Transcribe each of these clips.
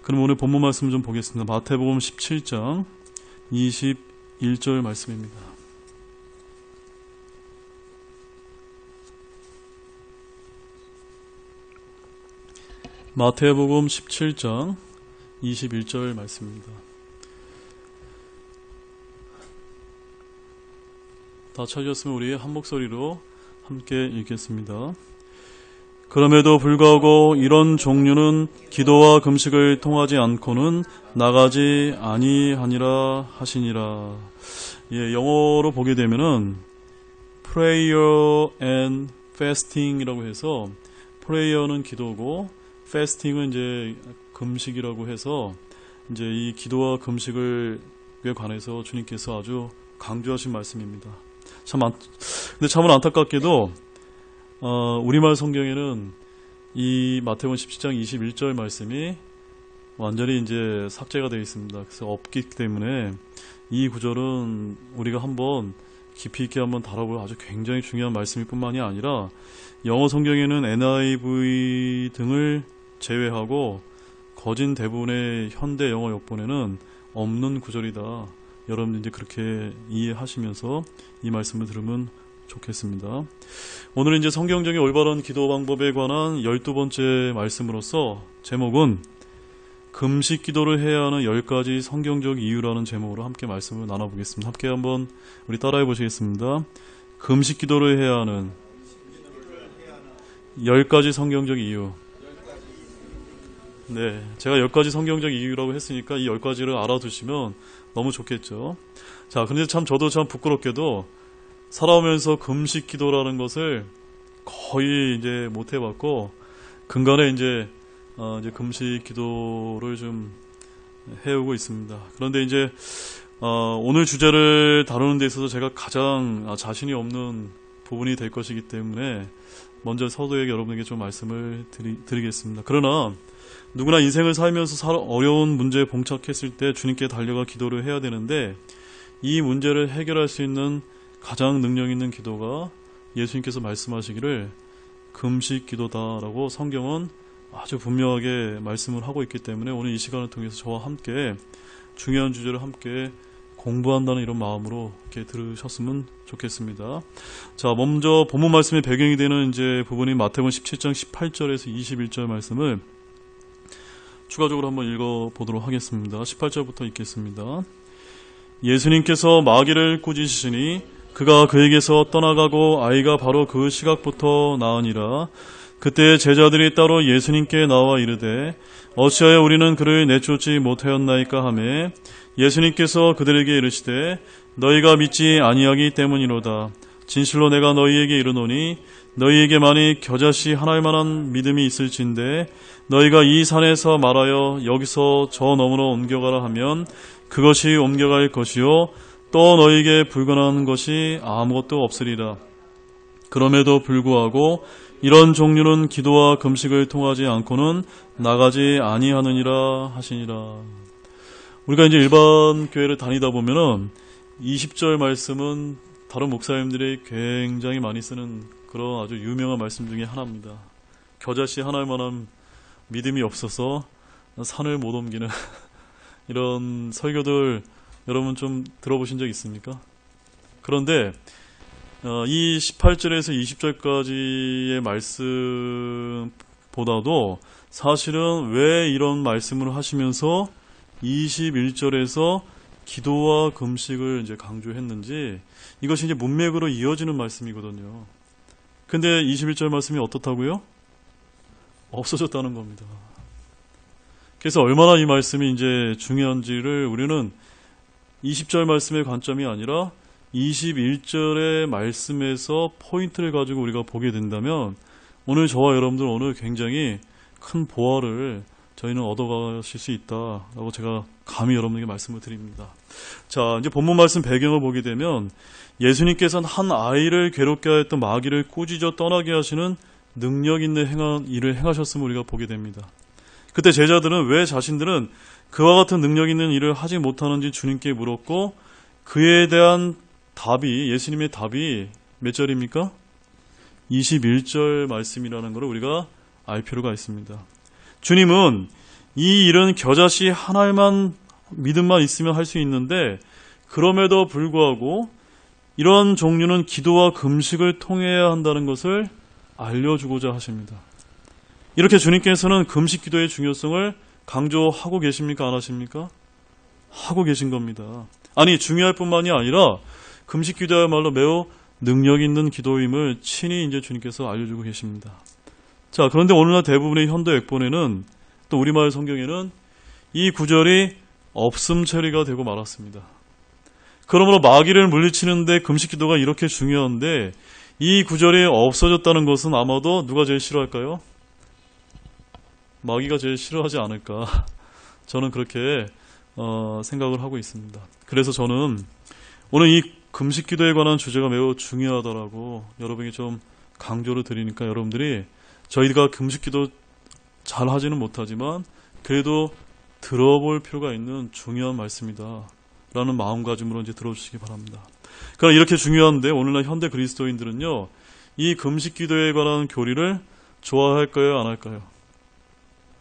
그럼 오늘 본문 말씀 좀 보겠습니다. 마태복음 17장 21절 말씀입니다. 마태복음 17장 21절 말씀입니다. 다 찾으셨으면 우리 한 목소리로 함께 읽겠습니다. 그럼에도 불구하고 이런 종류는 기도와 금식을 통하지 않고는 나가지 아니하니라 하시니라. 예, 영어로 보게 되면은 prayer and fasting이라고 해서 prayer는 기도고 fasting은 이제 금식이라고 해서 이제 이 기도와 금식을 관해서 주님께서 아주 강조하신 말씀입니다. 근데 참으로 안타깝게도 우리말 성경에는 이 마태복음 17장 21절 말씀이 완전히 이제 삭제가 되어 있습니다. 그래서 없기 때문에 이 구절은 우리가 한번 깊이 있게 한번 다뤄볼 아주 굉장히 중요한 말씀일 뿐만이 아니라 영어 성경에는 NIV 등을 제외하고 거진 대부분의 현대 영어 역본에는 없는 구절이다. 여러분들 이제 그렇게 이해하시면서 이 말씀을 들으면 좋겠습니다. 오늘은 이제 성경적인 올바른 기도 방법에 관한 12번째 말씀으로서 제목은 금식 기도를 해야 하는 10가지 성경적 이유라는 제목으로 함께 말씀을 나눠보겠습니다. 함께 한번 우리 따라해 보시겠습니다. 금식 기도를 해야 하는 10가지 성경적 이유. 네, 제가 10가지 성경적 이유라고 했으니까 이 10가지를 알아두시면 너무 좋겠죠. 자, 근데 저도 참 부끄럽게도 살아오면서 금식 기도라는 것을 거의 이제 못 해봤고, 근간에 이제 금식 기도를 좀 해오고 있습니다. 그런데 이제, 오늘 주제를 다루는 데 있어서 제가 가장 자신이 없는 부분이 될 것이기 때문에 먼저 서두에 여러분에게 좀 말씀을 드리겠습니다. 그러나, 누구나 인생을 살면서 어려운 문제에 봉착했을 때 주님께 달려가 기도를 해야 되는데 이 문제를 해결할 수 있는 가장 능력 있는 기도가 예수님께서 말씀하시기를 금식 기도다라고 성경은 아주 분명하게 말씀을 하고 있기 때문에 오늘 이 시간을 통해서 저와 함께 중요한 주제를 함께 공부한다는 이런 마음으로 이렇게 들으셨으면 좋겠습니다. 자, 먼저 본문 말씀의 배경이 되는 이제 부분이 마태복음 17장 18절에서 21절 말씀을 추가적으로 한번 읽어보도록 하겠습니다. 18절부터 읽겠습니다. 예수님께서 마귀를 꾸짖으시니 그가 그에게서 떠나가고 아이가 바로 그 시각부터 나으니라. 그때 제자들이 따로 예수님께 나와 이르되 어찌하여 우리는 그를 내쫓지 못하였나이까 하매 예수님께서 그들에게 이르시되 너희가 믿지 아니하기 때문이로다. 진실로 내가 너희에게 이르노니 너희에게 만일 겨자씨 하나일 만한 믿음이 있을진데 너희가 이 산에서 말하여 여기서 저 너머로 옮겨가라 하면 그것이 옮겨갈 것이요 또 너희에게 불가능한 것이 아무것도 없으리라. 그럼에도 불구하고 이런 종류는 기도와 금식을 통하지 않고는 나가지 아니하느니라 하시니라. 우리가 이제 일반 교회를 다니다 보면은 20절 말씀은 다른 목사님들이 굉장히 많이 쓰는 그런 아주 유명한 말씀 중에 하나입니다. 겨자씨 하나일 만한 믿음이 없어서 산을 못 옮기는 이런 설교들 여러분 좀 들어보신 적 있습니까? 그런데 이 18절에서 20절까지의 말씀보다도 사실은 왜 이런 말씀을 하시면서 21절에서 기도와 금식을 이제 강조했는지 이것이 이제 문맥으로 이어지는 말씀이거든요. 근데 21절 말씀이 어떻다고요? 없어졌다는 겁니다. 그래서 얼마나 이 말씀이 이제 중요한지를 우리는 20절 말씀의 관점이 아니라 21절의 말씀에서 포인트를 가지고 우리가 보게 된다면 오늘 저와 여러분들 오늘 굉장히 큰 보화를 저희는 얻어가실 수 있다라고 제가 감히 여러분에게 말씀을 드립니다. 자, 이제 본문 말씀 배경을 보게 되면 예수님께서는 한 아이를 괴롭게 하였던 마귀를 꾸짖어 떠나게 하시는 능력 있는 일을 행하셨음을 우리가 보게 됩니다. 그때 제자들은 왜 자신들은 그와 같은 능력 있는 일을 하지 못하는지 주님께 물었고 그에 대한 답이 예수님의 답이 몇 절입니까? 21절 말씀이라는 것을 우리가 알 필요가 있습니다. 주님은 이 일은 겨자씨 하나만 믿음만 있으면 할 수 있는데 그럼에도 불구하고 이런 종류는 기도와 금식을 통해야 한다는 것을 알려주고자 하십니다. 이렇게 주님께서는 금식 기도의 중요성을 강조하고 계십니까? 안 하십니까? 하고 계신 겁니다. 아니, 중요할 뿐만이 아니라 금식 기도야말로 매우 능력 있는 기도임을 친히 이제 주님께서 알려주고 계십니다. 자, 그런데 오늘날 대부분의 현대 액본에는 또 우리말 성경에는 이 구절이 없음 처리가 되고 말았습니다. 그러므로 마귀를 물리치는데 금식 기도가 이렇게 중요한데 이 구절이 없어졌다는 것은 아마도 누가 제일 싫어할까요? 마귀가 제일 싫어하지 않을까. 저는 그렇게 생각을 하고 있습니다. 그래서 저는 오늘 이 금식 기도에 관한 주제가 매우 중요하다라고 여러분에게 좀 강조를 드리니까 여러분들이 저희가 금식 기도 잘 하지는 못하지만 그래도 들어볼 필요가 있는 중요한 말씀이다 라는 마음가짐으로 이제 들어주시기 바랍니다. 그러나 이렇게 중요한데 오늘날 현대 그리스도인들은요, 이 금식 기도에 관한 교리를 좋아할까요, 안 할까요?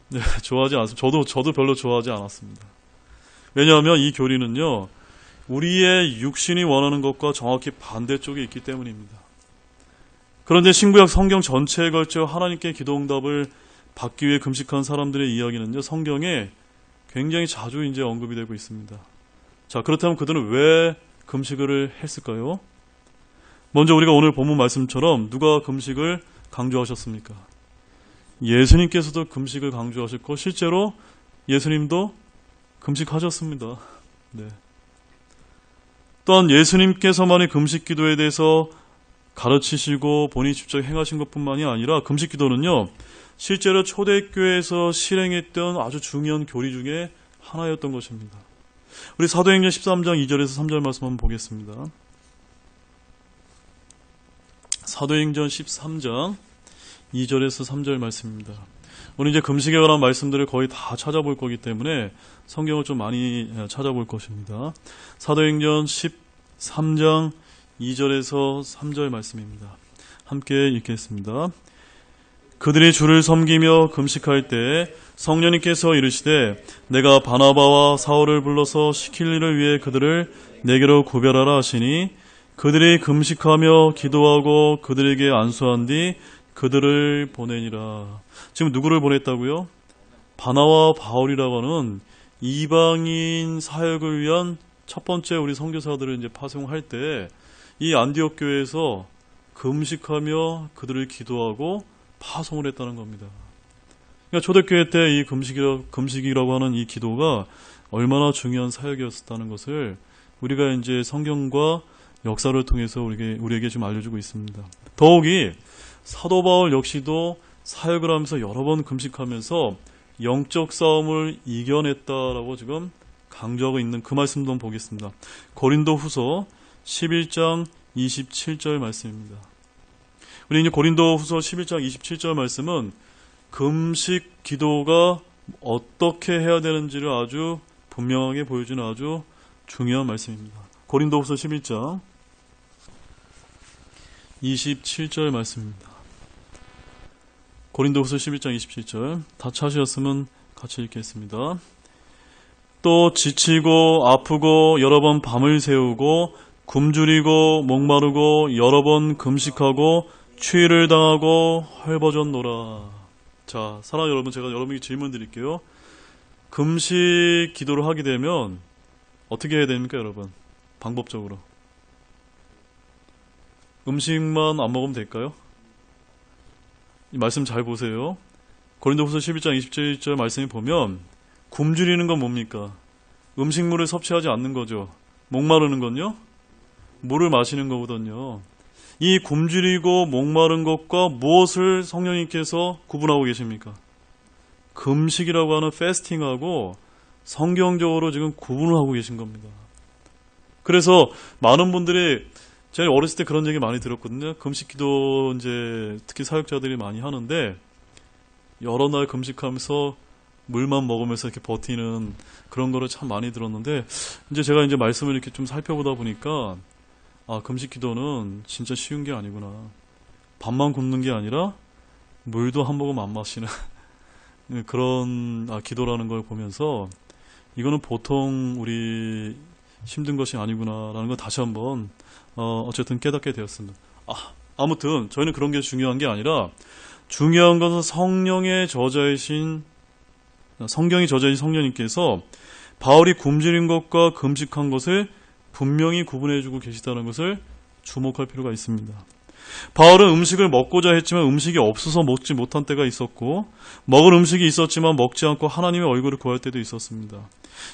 네, 좋아하지 않습니다. 저도 별로 좋아하지 않았습니다. 왜냐하면 이 교리는요, 우리의 육신이 원하는 것과 정확히 반대쪽에 있기 때문입니다. 그런데 신구약 성경 전체에 걸쳐 하나님께 기도 응답을 받기 위해 금식한 사람들의 이야기는요, 성경에 굉장히 자주 이제 언급이 되고 있습니다. 자, 그렇다면 그들은 왜 금식을 했을까요? 먼저 우리가 오늘 본문 말씀처럼 누가 금식을 강조하셨습니까? 예수님께서도 금식을 강조하셨고 실제로 예수님도 금식하셨습니다. 네. 또한 예수님께서만의 금식 기도에 대해서 가르치시고 본인이 직접 행하신 것뿐만이 아니라 금식 기도는요, 실제로 초대교회에서 실행했던 아주 중요한 교리 중에 하나였던 것입니다. 우리 사도행전 13장 2절에서 3절 말씀 한번 보겠습니다. 사도행전 13장 2절에서 3절 말씀입니다. 오늘 이제 금식에 관한 말씀들을 거의 다 찾아볼 거기 때문에 성경을 좀 많이 찾아볼 것입니다. 사도행전 13장 2절에서 3절 말씀입니다. 함께 읽겠습니다. 그들이 주를 섬기며 금식할 때 성령님께서 이르시되 내가 바나바와 사울을 불러서 시킬 일을 위해 그들을 내게로 구별하라 하시니 그들이 금식하며 기도하고 그들에게 안수한 뒤 그들을 보내니라. 지금 누구를 보냈다고요? 바나와 바울이라고 하는 이방인 사역을 위한 첫 번째 우리 선교사들을 이제 파송할 때 이 안디옥 교회에서 금식하며 그들을 기도하고 파송을 했다는 겁니다. 그러니까 초대교회 때 이 금식이라고 하는 이 기도가 얼마나 중요한 사역이었다는 것을 우리가 이제 성경과 역사를 통해서 우리에게 좀 알려주고 있습니다. 더욱이 사도 바울 역시도 사역을 하면서 여러 번 금식하면서 영적 싸움을 이겨냈다라고 지금 강조하고 있는 그 말씀도 한번 보겠습니다. 고린도 후서 11장 27절 말씀입니다. 우리 이제 고린도 후서 11장 27절 말씀은 금식 기도가 어떻게 해야 되는지를 아주 분명하게 보여주는 아주 중요한 말씀입니다. 고린도 후서 11장 27절 말씀입니다. 고린도 후서 11장 27절 다 찾으셨으면 같이 읽겠습니다. 또 지치고 아프고 여러 번 밤을 새우고 굶주리고 목마르고 여러 번 금식하고 추위를 당하고 헐벗었노라. 자, 사랑하는 여러분, 제가 여러분에게 질문 드릴게요. 금식 기도를 하게 되면 어떻게 해야 됩니까, 여러분? 방법적으로. 음식만 안 먹으면 될까요? 이 말씀 잘 보세요. 고린도후서 11장 27절 말씀에 보면 굶주리는 건 뭡니까? 음식물을 섭취하지 않는 거죠. 목마르는 건요? 물을 마시는 거거든요. 이 굶주리고 목마른 것과 무엇을 성령님께서 구분하고 계십니까? 금식이라고 하는 패스팅하고 성경적으로 지금 구분을 하고 계신 겁니다. 그래서 많은 분들이 제가 어렸을 때 그런 얘기 많이 들었거든요. 금식기도 이제 특히 사역자들이 많이 하는데 여러 날 금식하면서 물만 먹으면서 이렇게 버티는 그런 거를 참 많이 들었는데 이제 제가 이제 말씀을 이렇게 좀 살펴보다 보니까 아, 금식기도는 진짜 쉬운 게 아니구나. 밥만 굶는 게 아니라 물도 한 모금 안 마시는 그런 기도라는 걸 보면서 이거는 보통 우리 힘든 것이 아니구나라는 걸 다시 한번 어쨌든 깨닫게 되었습니다. 아무튼 저희는 그런 게 중요한 게 아니라 중요한 것은 성경이 저자이신 성령님께서 바울이 굶주린 것과 금식한 것을 분명히 구분해주고 계시다는 것을 주목할 필요가 있습니다. 바울은 음식을 먹고자 했지만 음식이 없어서 먹지 못한 때가 있었고 먹을 음식이 있었지만 먹지 않고 하나님의 얼굴을 구할 때도 있었습니다.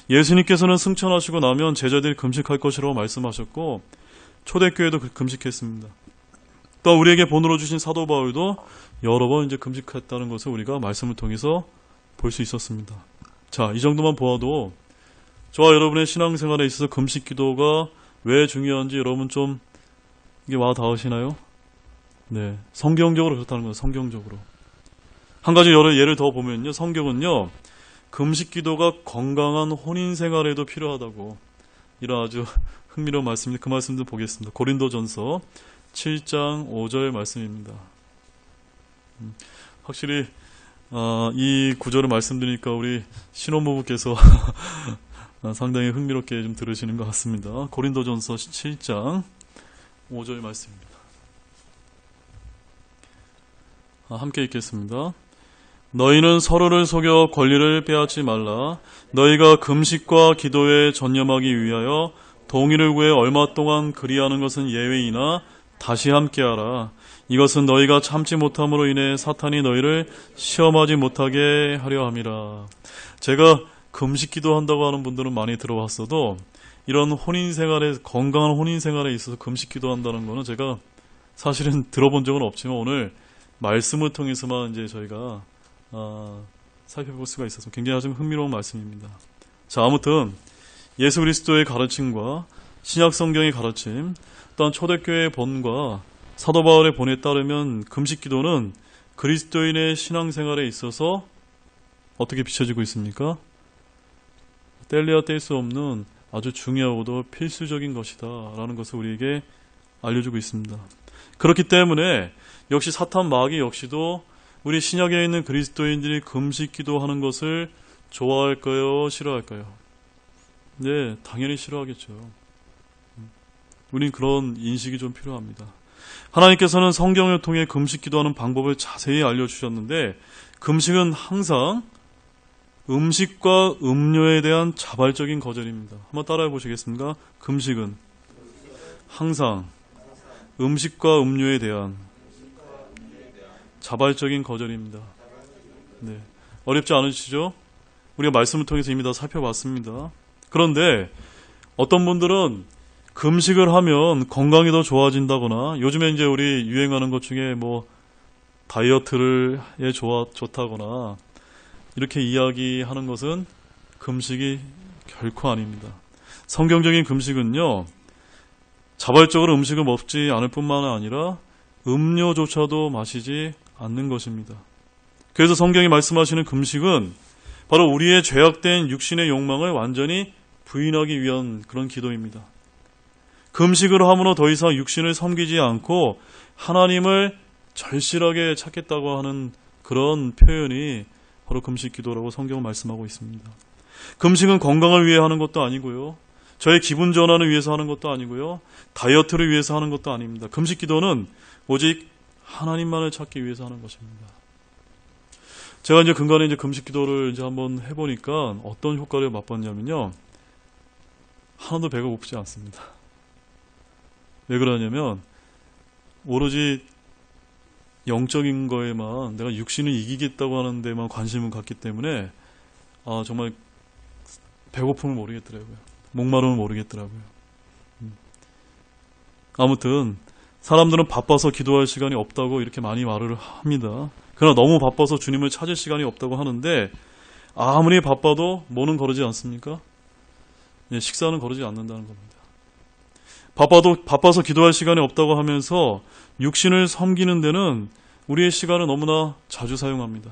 예수님께서는 승천하시고 나면 제자들이 금식할 것이라고 말씀하셨고 초대교회도 금식했습니다. 또 우리에게 본으로 주신 사도 바울도 여러 번 이제 금식했다는 것을 우리가 말씀을 통해서 볼 수 있었습니다. 자, 이 정도만 보아도 저와 여러분의 신앙생활에 있어서 금식 기도가 왜 중요한지 여러분 좀 이게 와 닿으시나요? 네, 성경적으로 그렇다는 거예요. 성경적으로. 한 가지 여러 예를 더 보면요, 성경은요 금식 기도가 건강한 혼인 생활에도 필요하다고 이런 아주 흥미로운 말씀인데 그 말씀도 보겠습니다. 고린도전서 7장 5절 말씀입니다. 확실히 이 구절을 말씀드리니까 우리 신혼부부께서 상당히 흥미롭게 좀 들으시는 것 같습니다. 고린도전서 7장 5절 말씀입니다. 함께 읽겠습니다. 너희는 서로를 속여 권리를 빼앗지 말라. 너희가 금식과 기도에 전념하기 위하여 동의를 구해 얼마 동안 그리하는 것은 예외이나 다시 함께하라. 이것은 너희가 참지 못함으로 인해 사탄이 너희를 시험하지 못하게 하려 함이라. 제가 금식 기도한다고 하는 분들은 많이 들어봤어도 이런 혼인생활에 건강한 혼인생활에 있어서 금식 기도한다는 거는 제가 사실은 들어본 적은 없지만 오늘 말씀을 통해서만 이제 저희가 살펴볼 수가 있어서 굉장히 아주 흥미로운 말씀입니다. 자, 아무튼 예수 그리스도의 가르침과 신약 성경의 가르침, 또한 초대교회의 본과 사도 바울의 본에 따르면 금식 기도는 그리스도인의 신앙생활에 있어서 어떻게 비춰지고 있습니까? 뗄래야 뗄 수 없는 아주 중요하고도 필수적인 것이다 라는 것을 우리에게 알려주고 있습니다. 그렇기 때문에 역시 사탄 마귀 역시도 우리 신약에 있는 그리스도인들이 금식 기도하는 것을 좋아할까요? 싫어할까요? 네, 당연히 싫어하겠죠. 우린 그런 인식이 좀 필요합니다. 하나님께서는 성경을 통해 금식 기도하는 방법을 자세히 알려주셨는데 금식은 항상 음식과 음료에 대한 자발적인 거절입니다. 한번 따라해 보시겠습니까? 금식은 항상 음식과 음료에 대한 자발적인 거절입니다. 네, 어렵지 않으시죠? 우리가 말씀을 통해서 이미 다 살펴봤습니다. 그런데 어떤 분들은 금식을 하면 건강이 더 좋아진다거나 요즘에 이제 우리 유행하는 것 중에 뭐 다이어트에 좋다거나 이렇게 이야기하는 것은 금식이 결코 아닙니다. 성경적인 금식은요 자발적으로 음식을 먹지 않을 뿐만 아니라 음료조차도 마시지 않는 것입니다. 그래서 성경이 말씀하시는 금식은 바로 우리의 죄악된 육신의 욕망을 완전히 부인하기 위한 그런 기도입니다. 금식을 함으로 더 이상 육신을 섬기지 않고 하나님을 절실하게 찾겠다고 하는 그런 표현이 바로 금식 기도라고 성경은 말씀하고 있습니다. 금식은 건강을 위해 하는 것도 아니고요. 저의 기분 전환을 위해서 하는 것도 아니고요. 다이어트를 위해서 하는 것도 아닙니다. 금식 기도는 오직 하나님만을 찾기 위해서 하는 것입니다. 제가 이제 근간에 이제 금식 기도를 이제 한번 해보니까 어떤 효과를 맛봤냐면요. 하나도 배가 고프지 않습니다. 왜 그러냐면 오로지 영적인 거에만 내가 육신을 이기겠다고 하는 데만 관심을 갖기 때문에 정말 배고픔을 모르겠더라고요. 목마름을 모르겠더라고요. 아무튼 사람들은 바빠서 기도할 시간이 없다고 이렇게 많이 말을 합니다. 그러나 너무 바빠서 주님을 찾을 시간이 없다고 하는데 아무리 바빠도 뭐는 거르지 않습니까? 식사는 거르지 않는다는 겁니다. 바빠서 기도할 시간이 없다고 하면서 육신을 섬기는 데는 우리의 시간을 너무나 자주 사용합니다.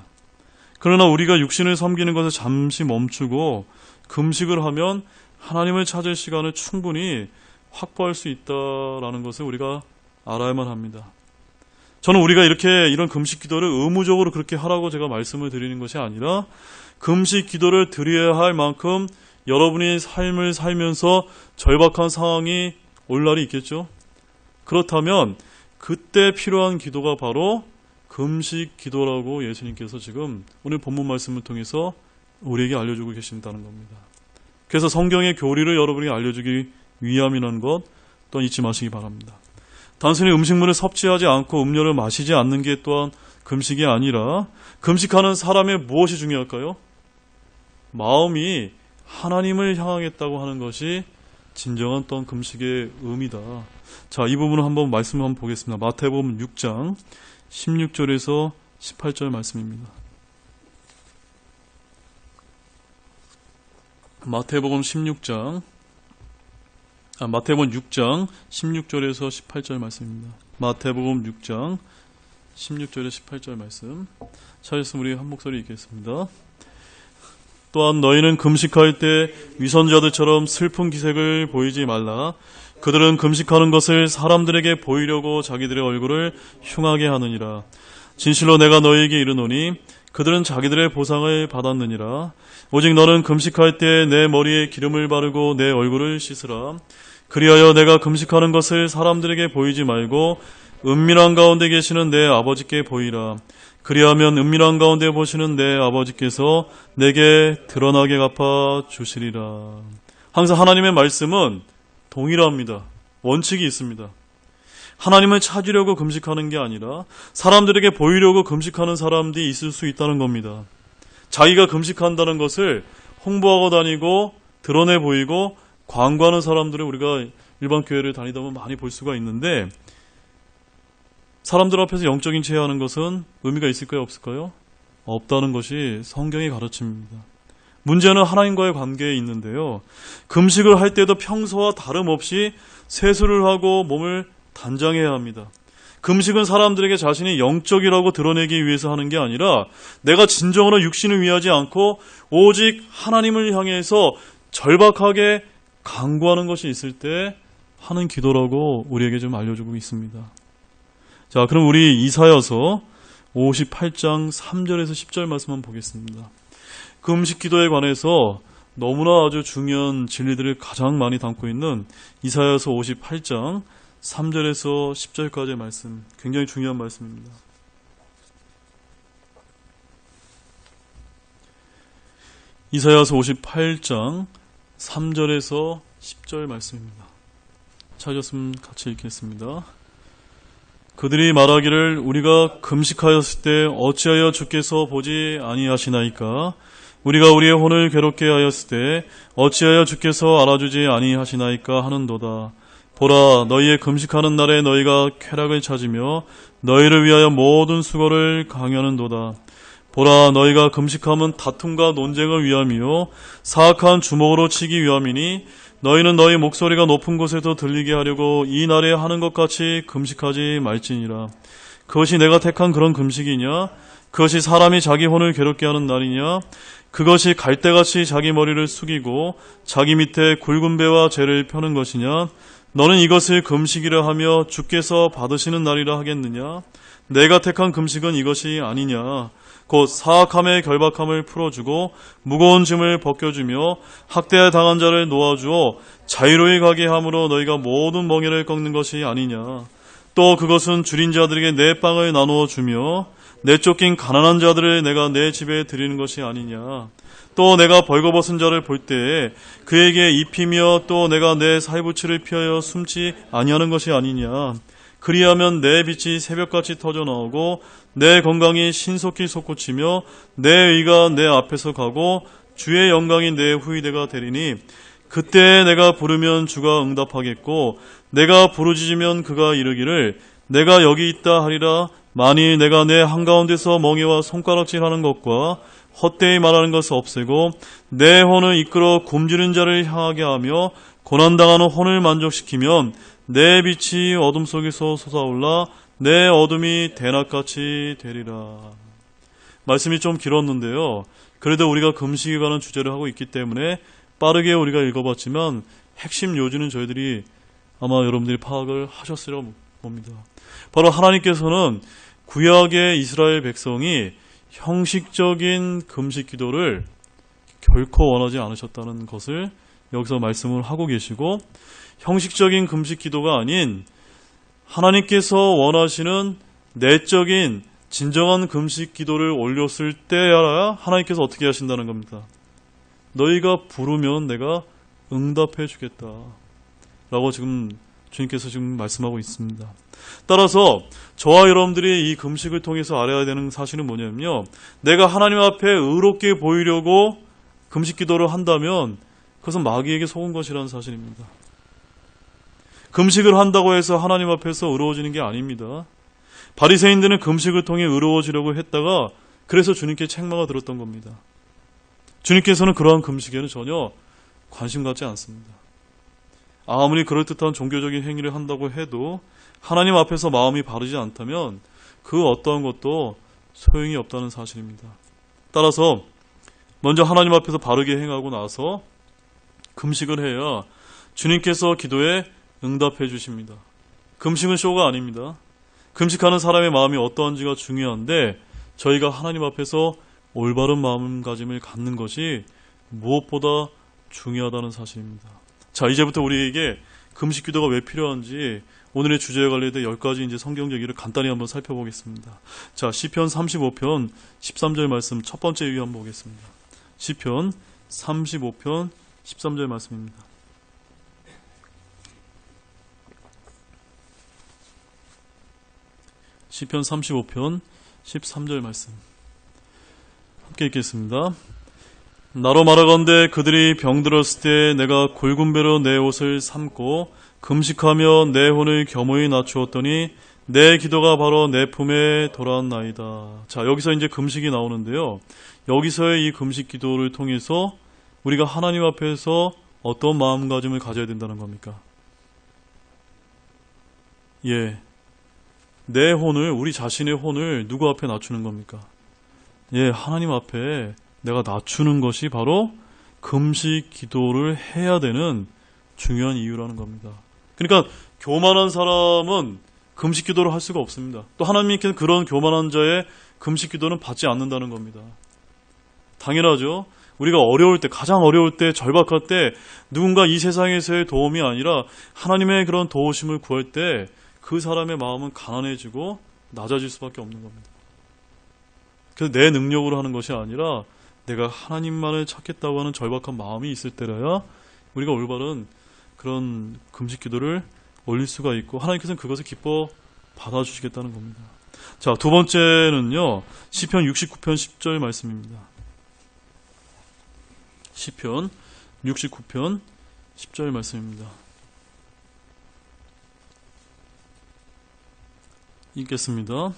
그러나 우리가 육신을 섬기는 것을 잠시 멈추고 금식을 하면 하나님을 찾을 시간을 충분히 확보할 수 있다라는 것을 우리가 알아야만 합니다. 저는 우리가 이런 금식 기도를 의무적으로 그렇게 하라고 제가 말씀을 드리는 것이 아니라 금식 기도를 드려야 할 만큼 여러분이 삶을 살면서 절박한 상황이 올 날이 있겠죠. 그렇다면 그때 필요한 기도가 바로 금식 기도라고 예수님께서 지금 오늘 본문 말씀을 통해서 우리에게 알려주고 계신다는 겁니다. 그래서 성경의 교리를 여러분이 알려주기 위함이라는 것 또한 잊지 마시기 바랍니다. 단순히 음식물을 섭취하지 않고 음료를 마시지 않는 게 또한 금식이 아니라 금식하는 사람의 무엇이 중요할까요? 마음이 하나님을 향하겠다고 하는 것이 진정한 또한 금식의 의미다. 자, 이 부분을 한번 말씀을 한번 보겠습니다. 마태복음 6장 16절에서 18절 말씀입니다. 마태복음 6장 16절에서 18절 말씀입니다. 마태복음 6장 16절에서 18절 말씀. 찾았으면 우리 한 목소리 읽겠습니다. 또한 너희는 금식할 때 위선자들처럼 슬픈 기색을 보이지 말라. 그들은 금식하는 것을 사람들에게 보이려고 자기들의 얼굴을 흉하게 하느니라. 진실로 내가 너희에게 이르노니 그들은 자기들의 보상을 받았느니라. 오직 너는 금식할 때 내 머리에 기름을 바르고 내 얼굴을 씻으라. 그리하여 내가 금식하는 것을 사람들에게 보이지 말고 은밀한 가운데 계시는 내 아버지께 보이라. 그리하면 은밀한 가운데 보시는 내 아버지께서 내게 드러나게 갚아 주시리라. 항상 하나님의 말씀은 동일합니다. 원칙이 있습니다. 하나님을 찾으려고 금식하는 게 아니라 사람들에게 보이려고 금식하는 사람들이 있을 수 있다는 겁니다. 자기가 금식한다는 것을 홍보하고 다니고 드러내 보이고 광고하는 사람들을 우리가 일반 교회를 다니다 보면 많이 볼 수가 있는데, 사람들 앞에서 영적인 체하는 것은 의미가 있을까요, 없을까요? 없다는 것이 성경의 가르침입니다. 문제는 하나님과의 관계에 있는데요. 금식을 할 때도 평소와 다름없이 세수를 하고 몸을 단장해야 합니다. 금식은 사람들에게 자신이 영적이라고 드러내기 위해서 하는 게 아니라 내가 진정으로 육신을 위하지 않고 오직 하나님을 향해서 절박하게 간구하는 것이 있을 때 하는 기도라고 우리에게 좀 알려주고 있습니다. 자, 그럼 우리 이사야서 58장 3절에서 10절 말씀 한번 보겠습니다. 금식 기도에 관해서 너무나 아주 중요한 진리들을 가장 많이 담고 있는 이사야서 58장 3절에서 10절까지의 말씀, 굉장히 중요한 말씀입니다. 이사야서 58장 3절에서 10절 말씀입니다. 찾으셨으면 같이 읽겠습니다. 그들이 말하기를 우리가 금식하였을 때 어찌하여 주께서 보지 아니하시나이까? 우리가 우리의 혼을 괴롭게 하였을 때 어찌하여 주께서 알아주지 아니하시나이까 하는도다. 보라, 너희의 금식하는 날에 너희가 쾌락을 찾으며 너희를 위하여 모든 수고를 강요하는도다. 보라, 너희가 금식함은 다툼과 논쟁을 위함이요 사악한 주먹으로 치기 위함이니 너희는 너희 목소리가 높은 곳에서 들리게 하려고 이 날에 하는 것 같이 금식하지 말지니라. 그것이 내가 택한 그런 금식이냐? 그것이 사람이 자기 혼을 괴롭게 하는 날이냐? 그것이 갈대같이 자기 머리를 숙이고 자기 밑에 굵은 배와 죄를 펴는 것이냐? 너는 이것을 금식이라 하며 주께서 받으시는 날이라 하겠느냐? 내가 택한 금식은 이것이 아니냐? 곧 사악함의 결박함을 풀어주고 무거운 짐을 벗겨주며 학대당한 자를 놓아주어 자유로이 가게 함으로 너희가 모든 멍에를 꺾는 것이 아니냐? 또 그것은 줄인 자들에게 내 빵을 나누어 주며 내쫓긴 가난한 자들을 내가 내 집에 드리는 것이 아니냐? 또 내가 벌거벗은 자를 볼 때에 그에게 입히며 또 내가 내 살부치를 피하여 숨지 아니하는 것이 아니냐? 그리하면 내 빛이 새벽같이 터져 나오고 내 건강이 신속히 솟구치며 내 의가 내 앞에서 가고 주의 영광이 내 후이대가 되리니 그때 내가 부르면 주가 응답하겠고 내가 부르짖으면 그가 이르기를 내가 여기 있다 하리라. 만일 내가 내 한가운데서 멍에와 손가락질하는 것과 헛되이 말하는 것을 없애고 내 혼을 이끌어 굶주린 자를 향하게 하며 고난당하는 혼을 만족시키면 내 빛이 어둠 속에서 솟아올라 내 어둠이 대낮같이 되리라. 말씀이 좀 길었는데요. 그래도 우리가 금식에 관한 주제를 하고 있기 때문에 빠르게 우리가 읽어봤지만 핵심 요지는 저희들이 아마 여러분들이 파악을 하셨으리라고 봅니다. 바로 하나님께서는 구약의 이스라엘 백성이 형식적인 금식 기도를 결코 원하지 않으셨다는 것을 여기서 말씀을 하고 계시고, 형식적인 금식 기도가 아닌 하나님께서 원하시는 내적인 진정한 금식 기도를 올렸을 때야 하나님께서 어떻게 하신다는 겁니다. 너희가 부르면 내가 응답해 주겠다 라고 지금 주님께서 지금 말씀하고 있습니다. 따라서 저와 여러분들이 이 금식을 통해서 알아야 되는 사실은 뭐냐면요, 내가 하나님 앞에 의롭게 보이려고 금식 기도를 한다면 그것은 마귀에게 속은 것이라는 사실입니다. 금식을 한다고 해서 하나님 앞에서 의로워지는 게 아닙니다. 바리새인들은 금식을 통해 의로워지려고 했다가 그래서 주님께 책망을 들었던 겁니다. 주님께서는 그러한 금식에는 전혀 관심 갖지 않습니다. 아무리 그럴듯한 종교적인 행위를 한다고 해도 하나님 앞에서 마음이 바르지 않다면 그 어떠한 것도 소용이 없다는 사실입니다. 따라서 먼저 하나님 앞에서 바르게 행하고 나서 금식을 해야 주님께서 기도에 응답해 주십니다. 금식은 쇼가 아닙니다. 금식하는 사람의 마음이 어떠한지가 중요한데 저희가 하나님 앞에서 올바른 마음가짐을 갖는 것이 무엇보다 중요하다는 사실입니다. 자, 이제부터 우리에게 금식 기도가 왜 필요한지 오늘의 주제에 관련된 10가지 이제 성경 얘기를 간단히 한번 살펴보겠습니다. 자, 시편 35편 13절 말씀 첫 번째 이유 한번 보겠습니다. 시편 35편 13절 말씀입니다. 시편 35편 13절 말씀 함께 읽겠습니다. 나로 말하건대 그들이 병들었을 때 내가 굵은 배로 내 옷을 삼고 금식하며 내 혼을 겸허히 낮추었더니 내 기도가 바로 내 품에 돌아왔나이다. 자, 여기서 이제 금식이 나오는데요. 여기서의 이 금식 기도를 통해서 우리가 하나님 앞에서 어떤 마음가짐을 가져야 된다는 겁니까? 예, 내 혼을, 우리 자신의 혼을 누구 앞에 낮추는 겁니까? 예, 하나님 앞에 내가 낮추는 것이 바로 금식 기도를 해야 되는 중요한 이유라는 겁니다. 그러니까 교만한 사람은 금식 기도를 할 수가 없습니다. 또 하나님께서는 그런 교만한 자의 금식 기도는 받지 않는다는 겁니다. 당연하죠. 우리가 어려울 때, 가장 어려울 때, 절박할 때 누군가 이 세상에서의 도움이 아니라 하나님의 그런 도우심을 구할 때 그 사람의 마음은 가난해지고 낮아질 수밖에 없는 겁니다. 그래서 내 능력으로 하는 것이 아니라 내가 하나님만을 찾겠다고 하는 절박한 마음이 있을 때라야 우리가 올바른 그런 금식 기도를 올릴 수가 있고 하나님께서는 그것을 기뻐 받아주시겠다는 겁니다. 자, 두 번째는요, 시편 69편 10절 말씀입니다. 시편 69편 10절 말씀입니다. 읽겠습니다.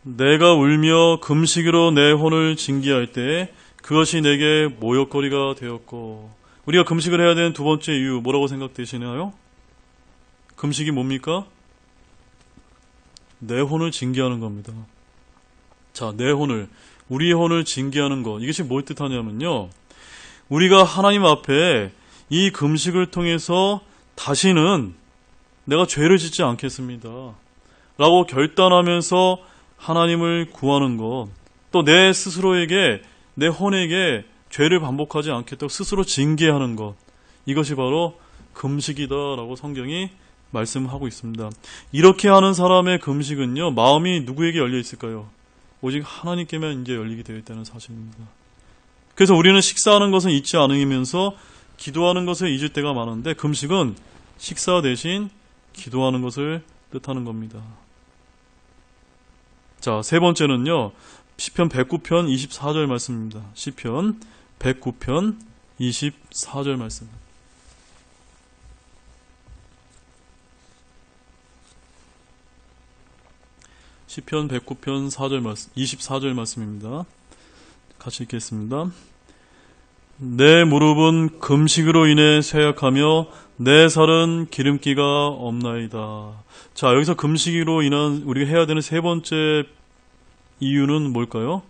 내가 울며 금식으로 내 혼을 징계할 때 그것이 내게 모욕거리가 되었고. 우리가 금식을 해야 되는 두 번째 이유 뭐라고 생각되시나요? 금식이 뭡니까? 내 혼을 징계하는 겁니다. 자, 내 혼을, 우리의 혼을 징계하는 것, 이것이 뭘 뜻하냐면요, 우리가 하나님 앞에 이 금식을 통해서 다시는 내가 죄를 짓지 않겠습니다 라고 결단하면서 하나님을 구하는 것, 또 내 스스로에게, 내 혼에게 죄를 반복하지 않겠다고 스스로 징계하는 것, 이것이 바로 금식이다라고 성경이 말씀하고 있습니다. 이렇게 하는 사람의 금식은요, 마음이 누구에게 열려 있을까요? 오직 하나님께만 이제 열리게 되어 있다는 사실입니다. 그래서 우리는 식사하는 것은 잊지 않으면서 기도하는 것을 잊을 때가 많은데, 금식은 식사 대신 기도하는 것을 뜻하는 겁니다. 자, 세 번째는요, 시편 109편 24절 말씀입니다. 시편 109편 24절 말씀. 시편 109편 4절 말씀, 24절 말씀입니다. 같이 읽겠습니다. 내 무릎은 금식으로 인해 쇠약하며 내 살은 기름기가 없나이다. 자, 여기서 금식으로 인한 우리가 해야 되는 세 번째 이유는 뭘까요?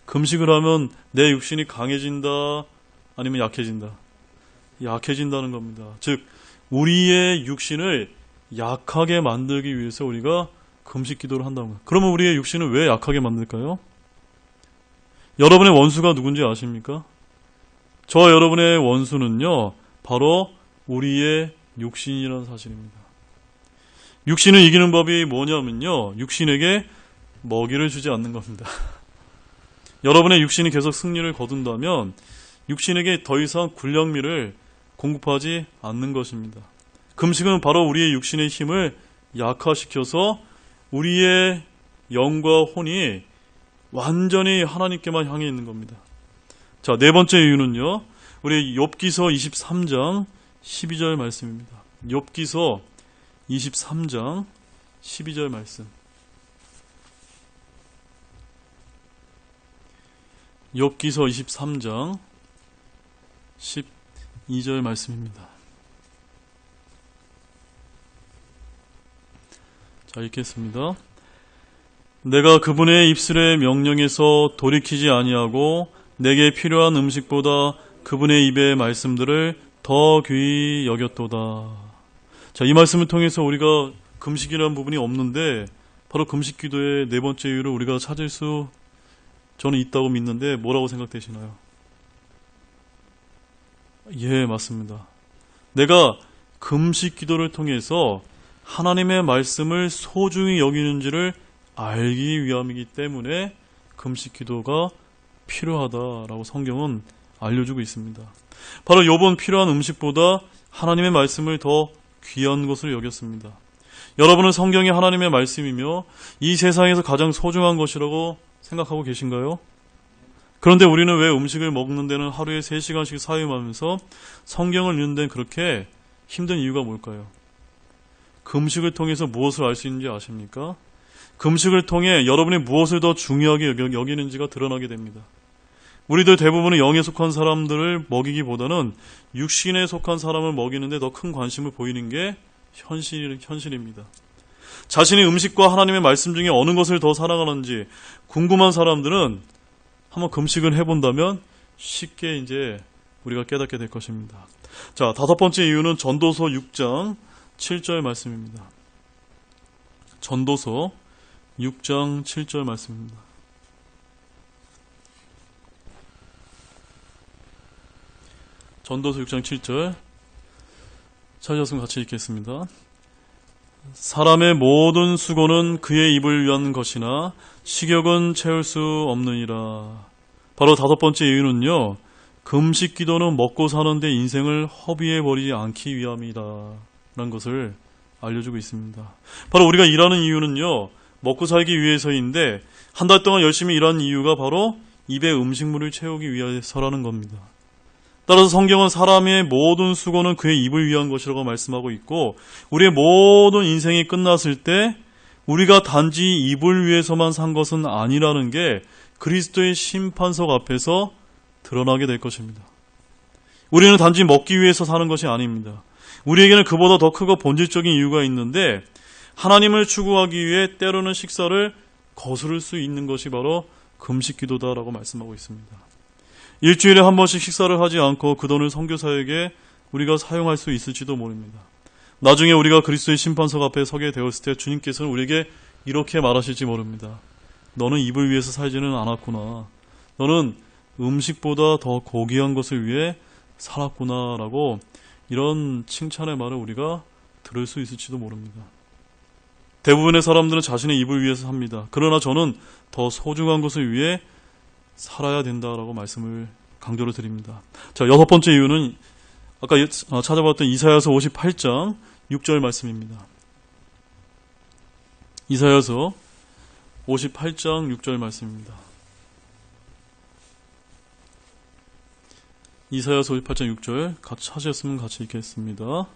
금식을 하면 내 육신이 강해진다, 아니면 약해진다? 약해진다는 겁니다. 즉, 우리의 육신을 약하게 만들기 위해서 우리가 금식 기도를 한다는 거예요. 그러면 우리의 육신을 왜 약하게 만들까요? 여러분의 원수가 누군지 아십니까? 저와 여러분의 원수는요, 바로 우리의 육신이라는 사실입니다. 육신을 이기는 법이 뭐냐면요, 육신에게 먹이를 주지 않는 겁니다. 여러분의 육신이 계속 승리를 거둔다면 육신에게 더 이상 군량미를 공급하지 않는 것입니다. 금식은 바로 우리의 육신의 힘을 약화시켜서 우리의 영과 혼이 완전히 하나님께만 향해 있는 겁니다. 자, 네 번째 이유는요, 우리 욥기서 23장 12절 말씀입니다. 욥기서 23장 12절 말씀. 욥기서 23장 12절 말씀입니다. 자, 읽겠습니다. 내가 그분의 입술의 명령에서 돌이키지 아니하고 내게 필요한 음식보다 그분의 입의 말씀들을 더 귀히 여겼도다. 자, 이 말씀을 통해서 우리가 금식이라는 부분이 없는데 바로 금식 기도의 네 번째 이유를 우리가 찾을 수 저는 있다고 믿는데 뭐라고 생각되시나요? 예, 맞습니다. 내가 금식 기도를 통해서 하나님의 말씀을 소중히 여기는지를 알기 위함이기 때문에 금식 기도가 필요하다라고 성경은 알려주고 있습니다. 바로 욥은 필요한 음식보다 하나님의 말씀을 더 귀한 것으로 여겼습니다. 여러분은 성경이 하나님의 말씀이며 이 세상에서 가장 소중한 것이라고 생각하고 계신가요? 그런데 우리는 왜 음식을 먹는 데는 하루에 3시간씩 사용하면서 성경을 읽는 데는 그렇게 힘든 이유가 뭘까요? 금식을 통해서 무엇을 알 수 있는지 아십니까? 금식을 통해 여러분이 무엇을 더 중요하게 여기는지가 드러나게 됩니다. 우리들 대부분은 영에 속한 사람들을 먹이기보다는 육신에 속한 사람을 먹이는데 더 큰 관심을 보이는 게 현실입니다. 자신이 음식과 하나님의 말씀 중에 어느 것을 더 사랑하는지 궁금한 사람들은 한번 금식을 해본다면 쉽게 이제 우리가 깨닫게 될 것입니다. 자, 5번째 이유는 전도서 6장 7절 말씀입니다. 전도서 6장 7절 말씀입니다. 전도서 6장 7절 찾으셨으면 같이 읽겠습니다. 사람의 모든 수고는 그의 입을 위한 것이나 식욕은 채울 수 없느니라. 바로 5번째 이유는요, 금식 기도는 먹고 사는데 인생을 허비해 버리지 않기 위함이다 라는 것을 알려주고 있습니다. 바로 우리가 일하는 이유는요, 먹고 살기 위해서인데 한 달 동안 열심히 일하는 이유가 바로 입에 음식물을 채우기 위해서라는 겁니다. 따라서 성경은 사람의 모든 수고는 그의 입을 위한 것이라고 말씀하고 있고, 우리의 모든 인생이 끝났을 때 우리가 단지 입을 위해서만 산 것은 아니라는 게 그리스도의 심판석 앞에서 드러나게 될 것입니다. 우리는 단지 먹기 위해서 사는 것이 아닙니다. 우리에게는 그보다 더 크고 본질적인 이유가 있는데, 하나님을 추구하기 위해 때로는 식사를 거스를 수 있는 것이 바로 금식 기도다라고 말씀하고 있습니다. 일주일에 한 번씩 식사를 하지 않고 그 돈을 선교사에게 우리가 사용할 수 있을지도 모릅니다. 나중에 우리가 그리스도의 심판석 앞에 서게 되었을 때 주님께서는 우리에게 이렇게 말하실지 모릅니다. 너는 입을 위해서 살지는 않았구나. 너는 음식보다 더 고귀한 것을 위해 살았구나 라고 이런 칭찬의 말을 우리가 들을 수 있을지도 모릅니다. 대부분의 사람들은 자신의 입을 위해서 삽니다. 그러나 저는 더 소중한 것을 위해 살아야 된다라고 말씀을 강조를 드립니다. 자, 6번째 이유는 아까 찾아봤던 이사야서 58장 6절 말씀입니다. 이사야서 58장 6절 말씀입니다. 이사야서 58장 6절 같이 하셨으면 같이 읽겠습니다.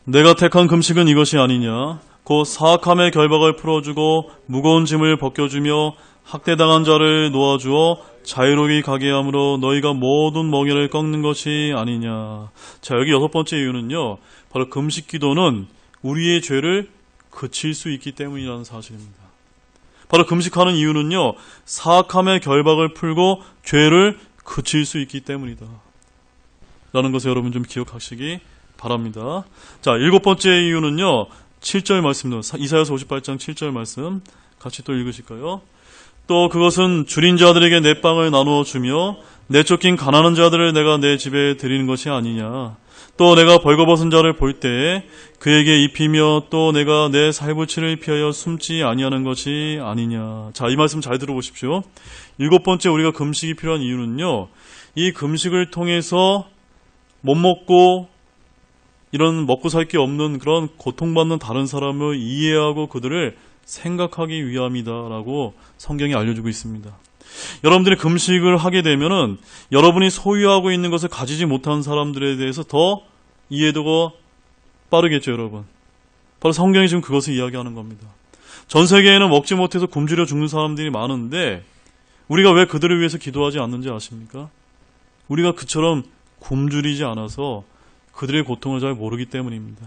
내가 택한 금식은 이것이 아니냐. 곧 사악함의 결박을 풀어주고 무거운 짐을 벗겨주며 학대당한 자를 놓아주어 자유롭게 가게 함으로 너희가 모든 멍에를 꺾는 것이 아니냐. 자, 여기 6번째 이유는요, 바로 금식 기도는 우리의 죄를 그칠 수 있기 때문이라는 사실입니다. 바로 금식하는 이유는요, 사악함의 결박을 풀고 죄를 그칠 수 있기 때문이다 라는 것을 여러분 좀 기억하시기 바랍니다. 자, 7번째 이유는요. 7절 말씀입니다. 이사야서 58장 7절 말씀 같이 또 읽으실까요? 또 그것은 줄인 자들에게 내 빵을 나누어 주며 내쫓긴 가난한 자들을 내가 내 집에 드리는 것이 아니냐. 또 내가 벌거벗은 자를 볼 때에 그에게 입히며 또 내가 내 살부치를 피하여 숨지 아니하는 것이 아니냐. 자, 이 말씀 잘 들어보십시오. 7번째 우리가 금식이 필요한 이유는요. 이 금식을 통해서 못 먹고 이런 먹고 살 게 없는 그런 고통받는 다른 사람을 이해하고 그들을 생각하기 위함이다라고 성경이 알려주고 있습니다. 여러분들이 금식을 하게 되면은 여러분이 소유하고 있는 것을 가지지 못한 사람들에 대해서 더 이해도가 빠르겠죠, 여러분. 바로 성경이 지금 그것을 이야기하는 겁니다. 전 세계에는 먹지 못해서 굶주려 죽는 사람들이 많은데 우리가 왜 그들을 위해서 기도하지 않는지 아십니까? 우리가 그처럼 굶주리지 않아서 그들의 고통을 잘 모르기 때문입니다.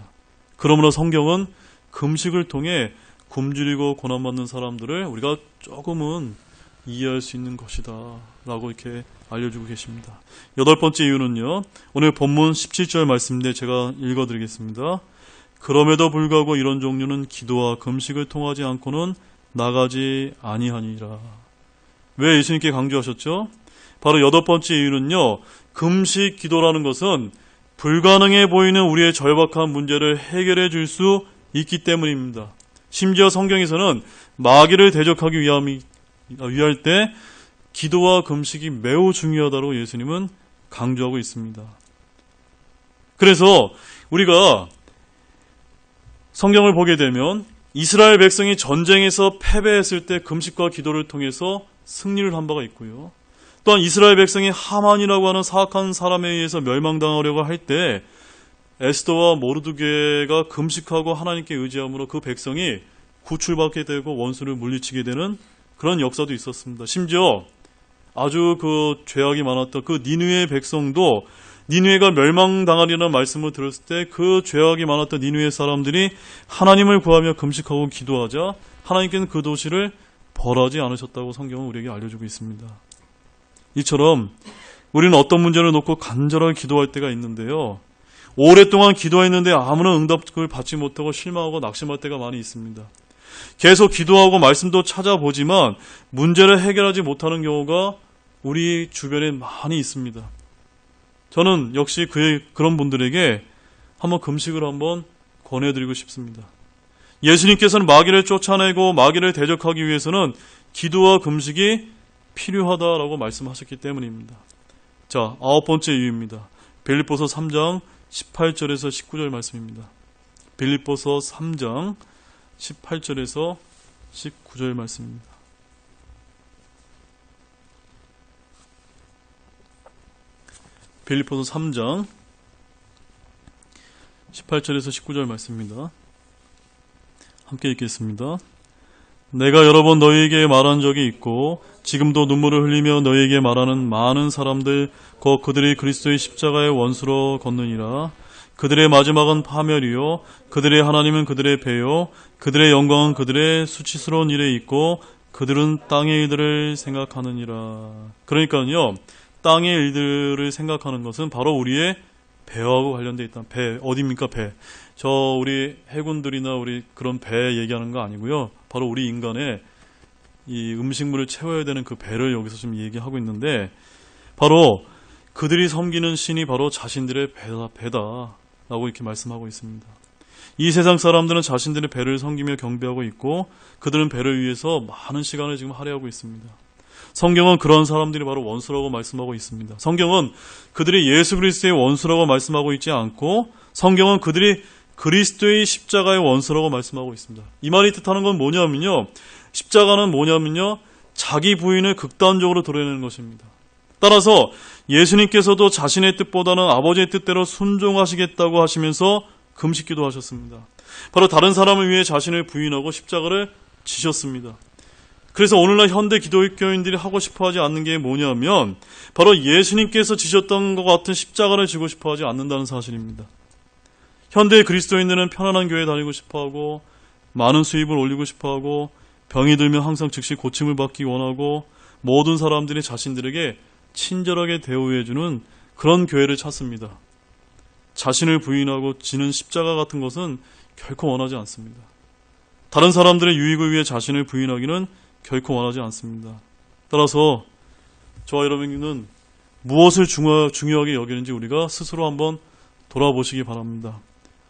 그러므로 성경은 금식을 통해 굶주리고 고난받는 사람들을 우리가 조금은 이해할 수 있는 것이다 라고 이렇게 알려주고 계십니다. 8번째 이유는요. 오늘 본문 17절 말씀인데 제가 읽어드리겠습니다. 그럼에도 불구하고 이런 종류는 기도와 금식을 통하지 않고는 나가지 아니하니라. 왜 예수님께 강조하셨죠? 바로 8번째 이유는요. 금식 기도라는 것은 불가능해 보이는 우리의 절박한 문제를 해결해 줄 수 있기 때문입니다. 심지어 성경에서는 마귀를 대적하기 위할 때 기도와 금식이 매우 중요하다고 예수님은 강조하고 있습니다. 그래서 우리가 성경을 보게 되면 이스라엘 백성이 전쟁에서 패배했을 때 금식과 기도를 통해서 승리를 한 바가 있고요. 또한 이스라엘 백성이 하만이라고 하는 사악한 사람에 의해서 멸망당하려고 할 때 에스더와 모르드게가 금식하고 하나님께 의지함으로 그 백성이 구출받게 되고 원수를 물리치게 되는 그런 역사도 있었습니다. 심지어 아주 그 죄악이 많았던 그 니느웨 백성도 니느웨가 멸망당하리라는 말씀을 들었을 때 그 죄악이 많았던 니느웨 사람들이 하나님을 구하며 금식하고 기도하자 하나님께는 그 도시를 벌하지 않으셨다고 성경은 우리에게 알려주고 있습니다. 이처럼 우리는 어떤 문제를 놓고 간절하게 기도할 때가 있는데요. 오랫동안 기도했는데 아무런 응답을 받지 못하고 실망하고 낙심할 때가 많이 있습니다. 계속 기도하고 말씀도 찾아보지만 문제를 해결하지 못하는 경우가 우리 주변에 많이 있습니다. 저는 역시 그런 분들에게 한번 금식을 한번 권해드리고 싶습니다. 예수님께서는 마귀를 쫓아내고 마귀를 대적하기 위해서는 기도와 금식이 필요하다라고 말씀하셨기 때문입니다. 자, 9번째 이유입니다. 빌립보서 3장 18절에서 19절 말씀입니다. 빌립보서 3장 18절에서 19절 말씀입니다. 빌립보서 3장 18절에서 19절 말씀입니다. 함께 읽겠습니다. 내가 여러 번 너희에게 말한 적이 있고 지금도 눈물을 흘리며 너희에게 말하는 많은 사람들 곧 그들이 그리스도의 십자가의 원수로 걷느니라. 그들의 마지막은 파멸이요 그들의 하나님은 그들의 배요 그들의 영광은 그들의 수치스러운 일에 있고 그들은 땅의 일들을 생각하느니라. 그러니까요, 땅의 일들을 생각하는 것은 바로 우리의 배하고 관련되어 있다. 배 어디입니까? 배. 저 우리 해군들이나 우리 그런 배 얘기하는 거 아니고요. 바로 우리 인간의 이 음식물을 채워야 되는 그 배를 여기서 좀 얘기하고 있는데 바로 그들이 섬기는 신이 바로 자신들의 배다라고 이렇게 말씀하고 있습니다. 이 세상 사람들은 자신들의 배를 섬기며 경배하고 있고 그들은 배를 위해서 많은 시간을 지금 할애하고 있습니다. 성경은 그런 사람들이 바로 원수라고 말씀하고 있습니다. 성경은 그들이 예수 그리스도의 원수라고 말씀하고 있지 않고 성경은 그들이 그리스도의 십자가의 원수라고 말씀하고 있습니다. 이 말이 뜻하는 건 뭐냐면요. 십자가는 뭐냐면요. 자기 부인을 극단적으로 드러내는 것입니다. 따라서 예수님께서도 자신의 뜻보다는 아버지의 뜻대로 순종하시겠다고 하시면서 금식기도 하셨습니다. 바로 다른 사람을 위해 자신을 부인하고 십자가를 지셨습니다. 그래서 오늘날 현대 기독교인들이 하고 싶어하지 않는 게 뭐냐면 바로 예수님께서 지셨던 것 같은 십자가를 지고 싶어하지 않는다는 사실입니다. 현대 그리스도인들은 편안한 교회 다니고 싶어하고 많은 수입을 올리고 싶어하고 병이 들면 항상 즉시 고침을 받기 원하고 모든 사람들이 자신들에게 친절하게 대우해주는 그런 교회를 찾습니다. 자신을 부인하고 지는 십자가 같은 것은 결코 원하지 않습니다. 다른 사람들의 유익을 위해 자신을 부인하기는 결코 원하지 않습니다. 따라서 저와 여러분은 무엇을 중요하게 여기는지 우리가 스스로 한번 돌아보시기 바랍니다.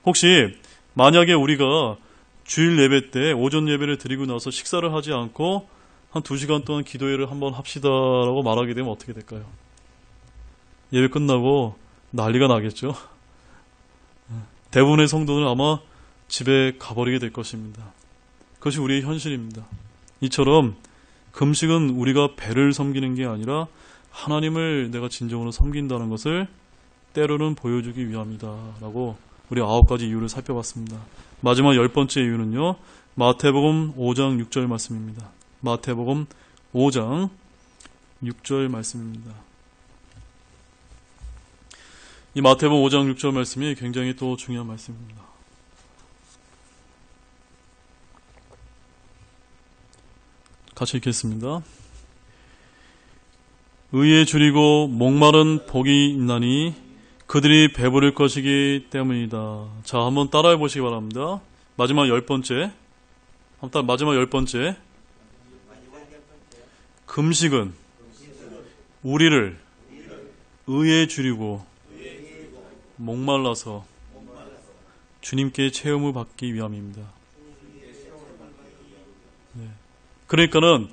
혹시 만약에 우리가 주일 예배 때 오전 예배를 드리고 나서 식사를 하지 않고 한 2시간 동안 기도회를 한번 합시다라고 말하게 되면 어떻게 될까요? 예배 끝나고 난리가 나겠죠. 대부분의 성도는 아마 집에 가버리게 될 것입니다. 그것이 우리의 현실입니다. 이처럼 금식은 우리가 배를 섬기는 게 아니라 하나님을 내가 진정으로 섬긴다는 것을 때로는 보여주기 위함이다 라고 우리 9가지 이유를 살펴봤습니다. 마지막 10번째 이유는요, 마태복음 5장 6절 말씀입니다. 마태복음 5장 6절 말씀입니다. 이 마태복음 5장 6절 말씀이 굉장히 또 중요한 말씀입니다. 같이 읽겠습니다. 의에 줄이고 목마른 복이 있나니 그들이 배부를 것이기 때문이다. 자, 한번 따라해 보시기 바랍니다. 마지막 10번째. 마지막 10번째. 금식은 우리를 의에 줄이고 목말라서 주님께 체험을 받기 위함입니다. 네. 그러니까는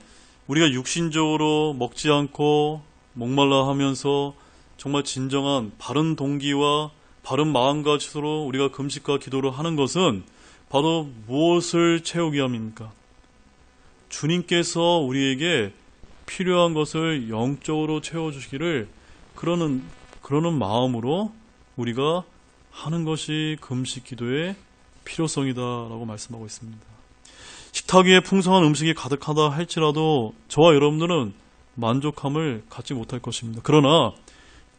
우리가 육신적으로 먹지 않고 목말라 하면서 정말 진정한 바른 동기와 바른 마음가짐으로 우리가 금식과 기도를 하는 것은 바로 무엇을 채우기 위함입니까? 주님께서 우리에게 필요한 것을 영적으로 채워주시기를 그러는 마음으로 우리가 하는 것이 금식 기도의 필요성이다라고 말씀하고 있습니다. 식탁 위에 풍성한 음식이 가득하다 할지라도 저와 여러분들은 만족함을 갖지 못할 것입니다. 그러나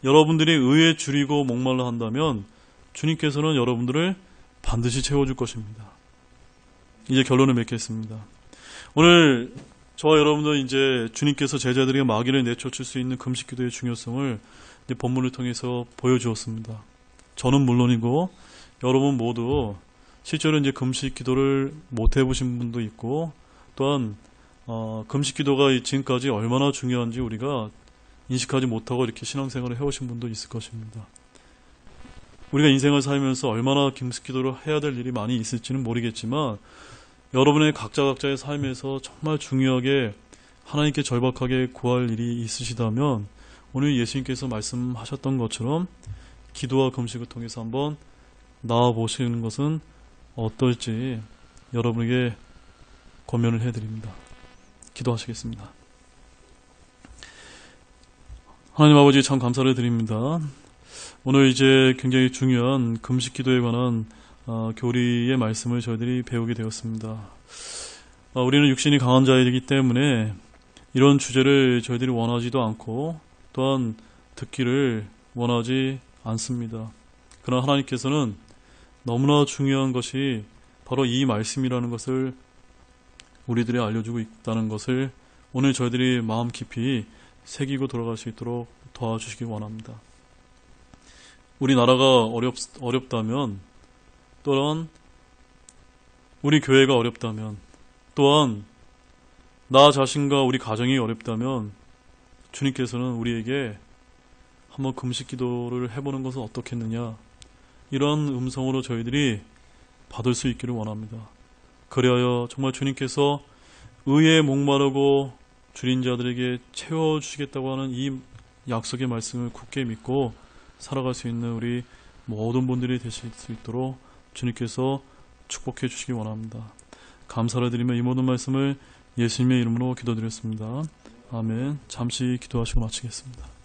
여러분들이 의에 줄이고 목말라 한다면 주님께서는 여러분들을 반드시 채워줄 것입니다. 이제 결론을 맺겠습니다. 오늘 저와 여러분들 이제 주님께서 제자들에게 마귀를 내쫓을 수 있는 금식 기도의 중요성을 이제 본문을 통해서 보여주었습니다. 저는 물론이고 여러분 모두 실제로 이제 금식 기도를 못 해보신 분도 있고 또한 금식 기도가 지금까지 얼마나 중요한지 우리가 인식하지 못하고 이렇게 신앙생활을 해오신 분도 있을 것입니다. 우리가 인생을 살면서 얼마나 금식 기도를 해야 될 일이 많이 있을지는 모르겠지만 여러분의 각자의 삶에서 정말 중요하게 하나님께 절박하게 구할 일이 있으시다면 오늘 예수님께서 말씀하셨던 것처럼 기도와 금식을 통해서 한번 나아보시는 것은 어떨지 여러분에게 권면을 해드립니다. 기도하시겠습니다. 하나님 아버지 참 감사를 드립니다. 오늘 이제 굉장히 중요한 금식 기도에 관한 교리의 말씀을 저희들이 배우게 되었습니다. 우리는 육신이 강한 자이기 때문에 이런 주제를 저희들이 원하지도 않고 또한 듣기를 원하지 않습니다. 그러나 하나님께서는 너무나 중요한 것이 바로 이 말씀이라는 것을 우리들이 알려주고 있다는 것을 오늘 저희들이 마음 깊이 새기고 돌아갈 수 있도록 도와주시기 원합니다. 우리나라가 어렵다면 또한 우리 교회가 어렵다면 또한 나 자신과 우리 가정이 어렵다면 주님께서는 우리에게 한번 금식 기도를 해보는 것은 어떻겠느냐 이런 음성으로 저희들이 받을 수 있기를 원합니다. 그리하여 정말 주님께서 의에 목마르고 줄인 자들에게 채워주시겠다고 하는 이 약속의 말씀을 굳게 믿고 살아갈 수 있는 우리 모든 분들이 되실 수 있도록 주님께서 축복해 주시기 원합니다. 감사를 드리며 이 모든 말씀을 예수님의 이름으로 기도드렸습니다. 아멘. 잠시 기도하시고 마치겠습니다.